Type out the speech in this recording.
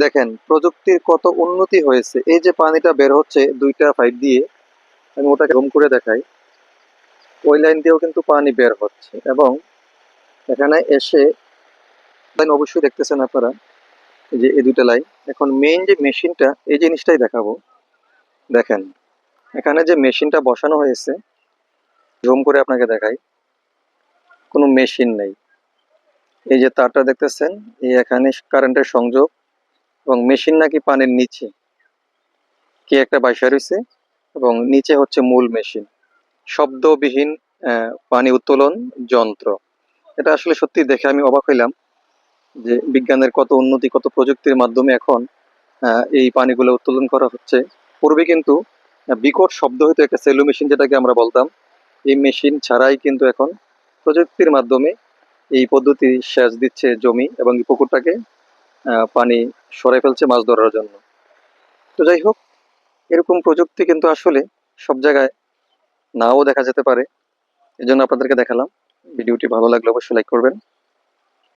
দেখেন প্রযুক্তির কত উন্নতি হয়েছে। এই যে পানিটা বের হচ্ছে দুইটা পাইপ দিয়ে, আমি ওটাকে জুম করে দেখাই। ওই লাইন দিয়েও কিন্তু পানি বের হচ্ছে এবং এখানে এসে লাইন অবশ্যই দেখতেছেন আপনারা, এই যে এই দুইটা লাইন। এখন মেইন যে মেশিনটা, এই জিনিসটাই দেখাবো। দেখেন এখানে যে মেশিনটা বসানো হয়েছে, জুম করে আপনাকে দেখাই, কোনো মেশিন নেই। এই যে তারটা দেখতেছেন, এই এখানে কারেন্টের সংযোগ, এবং মেশিন নাকি পানির নিচে কি একটা বাইসা রয়েছে, এবং নিচে হচ্ছে মূল মেশিন, শব্দবিহীন পানি উত্তোলন যন্ত্র। এটা আসলে সত্যি দেখে আমি অবাক হইলাম যে বিজ্ঞানের কত উন্নতি, কত প্রযুক্তির মাধ্যমে এখন এই পানিগুলো উত্তোলন করা হচ্ছে। পূর্বে কিন্তু বিকট শব্দ হইতো একটা সেলো মেশিন যেটাকে আমরা বলতাম। এই মেশিন ছাড়াই কিন্তু এখন প্রযুক্তির মাধ্যমে এই পদ্ধতি সেচ দিচ্ছে জমি এবং এই পুকুরটাকে পানি সরাই ফেলছে মাছ ধরার জন্য। তো যাই হোক, এরকম প্রযুক্তি কিন্তু আসলে সব জায়গায় নাও দেখা যেতে পারে। এজন্য আপনাদেরকে দেখালাম। ভিডিওটি ভালো লাগলে অবশ্যই লাইক করবেন।